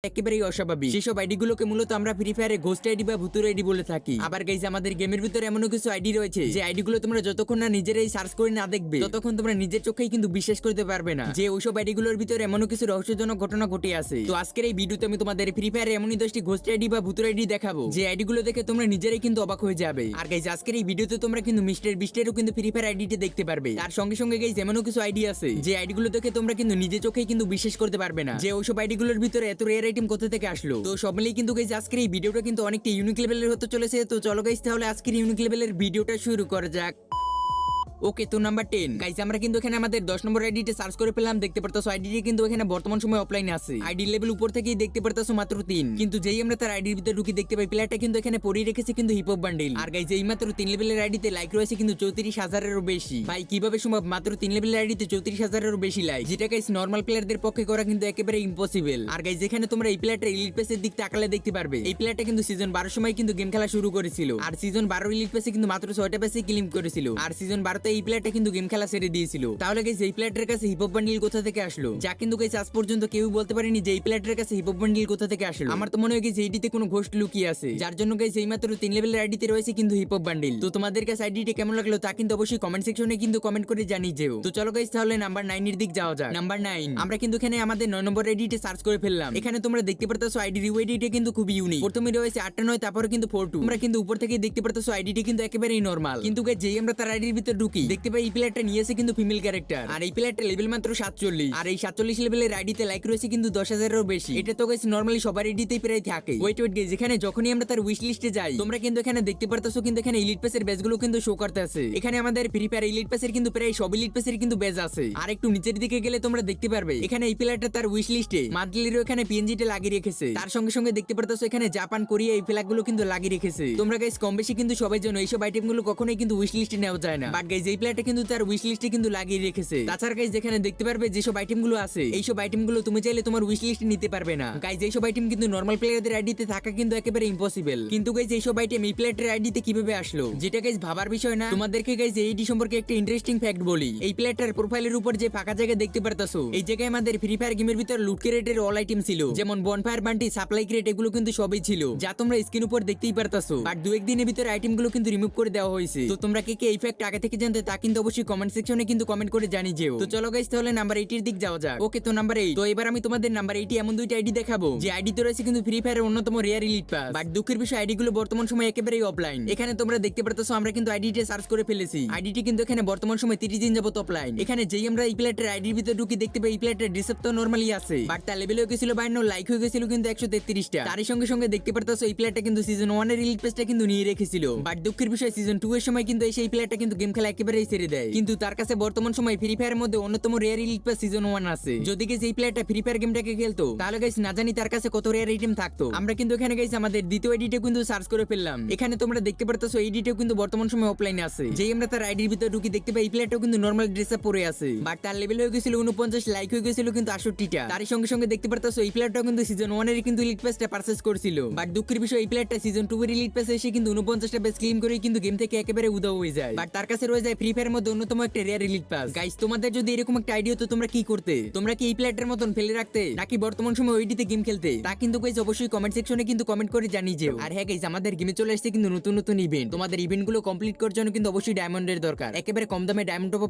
একেবারেই অস্বাভাবিক। সেসব আইডি গুলোকে মূলত আমরা ফ্রি ফায়ারে ঘোস্ট আইডি বা ভূতুর আইডি বলে থাকি। আবার গাইস আমাদের গেমের ভিতরে এমনও কিছু আইডি রয়েছে যে আইডি গুলো তোমরা যতক্ষণ না নিজেরাই সার্চ করে না দেখবে ততক্ষণ তোমরা নিজের চোখেই কিন্তু বিশ্বাস করতে পারবে না যে ওইসব আইডি গুলোর ভিতরে এমনও কিছু রহস্যজনক ঘটনা ঘটে আছে। তো আজকের এই ভিডিওতে আমি তোমাদের ফ্রি ফায়ারে এমনই 10টি ঘোস্ট আইডি বা ভূতুর আইডি দেখাবো যে আইডি গুলো দেখে তোমরা নিজেরাই কিন্তু অবাক হয়ে যাবে। আর গাইস আজকের এই ভিডিওতে তোমরা কিন্তু মিস্টার বিস্টেরও কিন্তু ফ্রি ফায়ার আইডিটি দেখতে পারবে। তার সঙ্গে সঙ্গে গাইস এমনও কিছু আইডি আছে যে আইডি গুলো দেখে তোমরা কিন্তু নিজের চোখেই কিন্তু বিশ্বাস করতে পারবে না যে ওইসব আইডি গুলোর ভিতরে এত রেয়ার আইটেম কোথা থেকে আসলো। তো সব মিলিয়ে কিন্তু গাইস আজকের এই ভিডিওটা কিন্তু অনেকটা ইউনিক লেভেলের হতে চলেছে। তো চলো গাইস তাহলে আজকের ইউনিক লেভেলের ভিডিওটা শুরু করা যাক। ওকে, তো নাম্বার 10 গাইস আমরা কিন্তু এখানে আমাদের 10 নম্বর আইডিতে সার্চ করে পেলাম। দেখতে পারতাছো আইডিটি কিন্তু এখানে বর্তমান সময় অফলাইনে আছে। আইডি লেভেল উপর থেকেই দেখতে পারতাছো মাত্র 3, কিন্তু যেই আমরা তার আইডির ভিতরে ঢুকে দেখতে পাই প্লেয়ারটা কিন্তু এখানে পরিয়ে রেখেছে কিন্তু হিপ হপ বান্ডেল। আর গাইস এই মাত্র 3 লেভেলের আইডিতে লাইক রয়েছে কিন্তু 34,000-এরও বেশি। ভাই কিভাবে সম্ভব মাত্র 3 লেভেলের আইডিতে 34,000-এরও বেশি লাইক, যেটা গাইস নরমাল প্লেয়ারদের পক্ষে করা কিন্তু একেবারে ইম্পসিবল। আর গাইস এখানে তোমরা এই প্লেয়ারটা এলিট পেসের দিক তাকালে দেখতে পারবে এই প্লেয়ারটা কিন্তু সিজন 12 সময় কিন্তু গেম খেলা শুরু করেছিল। আর সিজন 12 এলিট পেসে কিন্তু মাত্র 6টা পেসে ক্লেম করেছিল। আর সিজন 12 তে এই প্লেয়ারটা কিন্তু গেম খেলা ছেড়ে দিয়েছিল। তাহলে গাইস এই প্লেয়ারের কাছে হিপ হপ বান্ডেল কোথা থেকে আসলো, যা কিন্তু গাইস আজ পর্যন্ত কেউ বলতে পারেনি যে এই প্লেয়ারের কাছে হিপ হপ বান্ডেল কোথা থেকে আসলো। আমার তো মনে হয় গাইস এইটিতে কোনো ঘোস্ট লুকিয়ে আছে, যার জন্য গাইস এই মাত্র 3 লেভেলের আইডিতে রয়েছে কিন্তু হিপ হপ বান্ডেল। তো তোমাদের কাছে আইডিটা কেমন লাগলো তা কিন্তু অবশ্যই কমেন্ট সেকশনে কিন্তু কমেন্ট করে জানিয়ে যেও। তো চলো গাইস তাহলে নাম্বার 9 এর দিক যাওয়া যাক। নাম্বার 9 আমরা কিন্তু এখানে আমাদের 9 নম্বর আইডিতে সার্চ করে ফেললাম। এখানে তোমরা দেখতে পারতাছো আইডি রিওয়েডিটা কিন্তু খুব ইউনিক। প্রথমে রয়েছে 8টা 9, তারপরে কিন্তু 4-2। তোমরা কিন্তু উপর থেকে দেখতে পারতাছো আইডিটি কিন্তু একেবারেই নরমাল, কিন্তু গাইস যেই আমরা তার আইডির ভিতর ঢুকি দেখতে পাই এই প্লেয়ারটা নিয়েছে কিন্তু ফিমেল ক্যারেক্টার। আর এই প্লেয়ারটা লেভেল মাত্র 47। আর এই 47 লেভেলের আইডিতে লাইক রয়েছে কিন্তু 10,000-এরও বেশি। এটা তো গাইস নরমালি সবার আইডিতেই প্রায় থাকে। ওয়েট গাইস এখানে যখনই আমরা তার উইশ লিস্টে যাই তোমরা কিন্তু এখানে দেখতে পারতাছো কিন্তু এখানে এলিট পেসের ব্যাচগুলো কিন্তু শো করতে আছে। এখানে আমাদের ফ্রি ফায়ার এলিট পেসের কিন্তু প্রায় সব এলিট পেসের কিন্তু ব্যাচ আছে। আর একটু নিচের দিকে গেলে তোমরা দেখতে পারবে এখানে এই প্লেয়ারটা তার উইশ লিস্টে মান্থলিরও এখানে পিএনজিটা লাগিয়ে রেখেছে। তার সঙ্গে সঙ্গে দেখতে পারতাছো এখানে জাপান কোরিয়া এই ফ্ল্যাগগুলো কিন্তু লাগিয়ে রেখেছে। তোমরা গাইস কম বেশি কিন্তু সবাই জানো এইসব আইটেমগুলো কখনোই কিন্তু উইশ লিস্টে নেওয়া যায় না, বাট গাইস এই প্লেয়ারটা কিন্তু তার উইশ লিস্টে কিন্তু লাগিয়ে রেখেছে। তাছাড়া গাইস যেখানে দেখতে পারবে যেসব আইটেমগুলো আছে এইসব আইটেমগুলো তুমি চাইলে তোমার উইশ লিস্টে নিতে পারবে না। গাইস এইসব আইটেম কিন্তু নরমাল প্লেয়ারদের আইডিতে থাকা কিন্তু একেবারে ইম্পসিবল। কিন্তু গাইস এইসব আইটেম এই প্লেয়ারের আইডিতে কিভাবে আসলো, যেটা গাইস ভাবার বিষয় না। তোমাদেরকে গাইস এই আইডি সম্পর্কে একটা ইন্টারেস্টিং ফ্যাক্ট বলি। এই প্লেয়ারটার প্রোফাইলের উপর যে ফাঁকা জায়গা দেখতে পারতাছো এই জায়গায় আমাদের ফ্রি ফায়ার গেমের ভিতর লুট ক্রেটের অল আইটেম ছিল, যেমন বনফায়ার বান্টি, সাপ্লাই ক্রেট, এগুলো কিন্তু সবই ছিল, যা তোমরা স্ক্রিন উপর দেখতেই পারতাছো। বাট 2-1 দিনের ভিতর আইটেমগুলো কিন্তু রিমুভ করে দেওয়া হয়েছে। তো তোমরা কে কে এই ফ্যাক্ট আগে থেকে জানতে তা কিন্তু অবশ্যই কমেন্ট সেকশনে কিন্তু কমেন্ট করে জানিয়ে যেও। তো চলো গাইস তাহলে নাম্বার 8 এর দিক যাওয়া যাক। ওকে, তো নাম্বার 8। তো এবার আমি তোমাদের নাম্বার 8 এমন দুইটা আইডি দেখাবো যে আইডি তো রয়েছে কিন্তু ফ্রি ফায়ারের অন্যতম রেয়ার এলিট পাস। বাট দুঃখের বিষয় আইডি গুলো বর্তমান সময় একেবারেই অফলাইন। এখানে তোমরা দেখতে পারতাছো আমরা কিন্তু আইডিটা সার্চ করে ফেলেছি। আইডিটি কিন্তু এখানে বর্তমান সময় 30 দিন যাবত অফলাইন। এখানে যেই আমরা এই প্লেয়ারের আইডির ভিতরে ঢুকি দেখতে পাই এই প্লেয়ারের ডিসেপ্ট তো নরমালি আছে, বাট তার লেভেল হয়ে গেছিল 52, লাইক হয়ে গেছিল কিন্তু 133টা। তারই সঙ্গে সঙ্গে দেখতে পারতাছো এই প্লেয়ারটা কিন্তু সিজন 1 এর এলিট পাসটা কিন্তু নিয়ে রেখেছিল। বাট দুঃখের বিষয় সিজন 2 এর সময় কিন্তু এই প্লেয়ারটা কিন্তু গেম খেলা একেবারেই ছেড়ে দেয়। কিন্তু তার কাছে বর্তমান সময় ফ্রি ফায়ারের মধ্যে অন্যতম রেয়ার এলিট পাস সিজন 1 আছে। যদি গাইস এই প্লেয়ারটা ফ্রি ফায়ার গেমটাকে খেলতো তাহলে গাইস না জানি তার কাছে কত রেয়ার আইটেম থাকতো। আমরা কিন্তু এখানে গাইস আমাদের দ্বিতীয় আইডিটা কিন্তু সার্চ করে ফেললাম। এখানে তোমরা দেখতে পারতাছো এই আইডিটাও কিন্তু বর্তমান সময় অফলাইনে আছে। যেই আমরা তার আইডির ভিতরে ঢুকি দেখতে পাই এই প্লেয়ারটাও কিন্তু নরমাল ড্রেস আপ পরে আছে, বাট তার লেভেল হয়ে গেছিল 49, লাইক হয়ে গেছিল কিন্তু 68টা। তারই সঙ্গে সঙ্গে দেখতে পারতাছো এই প্লেয়ারটাও কিন্তু সিজন 1 এর কিন্তু এলিট পাসটা পারচেজ করেছিল। বাট দুঃখের বিষয় এই প্লেয়ারটা সিজন 2 এর এলিট পাসে এসে কিন্তু 49টা বেস ক্লেম করে কিন্তু গেম থেকে একেবারে উধাও হয়ে যায়। বাট তার কাছে রয়ে যায় ফ্রি ফায়ারের মধ্যে অন্যতম একটা রেয়ার এলিট পাস। গাইস তোমাদের যদি এরকম একটা আইডিয়া হতো তোমরা কি করতে? তোমরা কি এই প্লেয়ারটার মতন ফেলে রাখতে নাকি বর্তমান সময় ওইডিতে গেম খেলতে? তা কিন্তু গাইস অবশ্যই কমেন্ট সেকশনে কিন্তু কমেন্ট করে জানিয়ে যেও। আর হ্যাঁ গাইস আমাদের গেমে চলে আসছে কিন্তু নতুন নতুন ইভেন্ট। তোমাদের ইভেন্টগুলো কমপ্লিট করার জন্য কিন্তু অবশ্যই ডায়মন্ডের দরকার। একেবারে কম দামে ডায়মন্ড টপ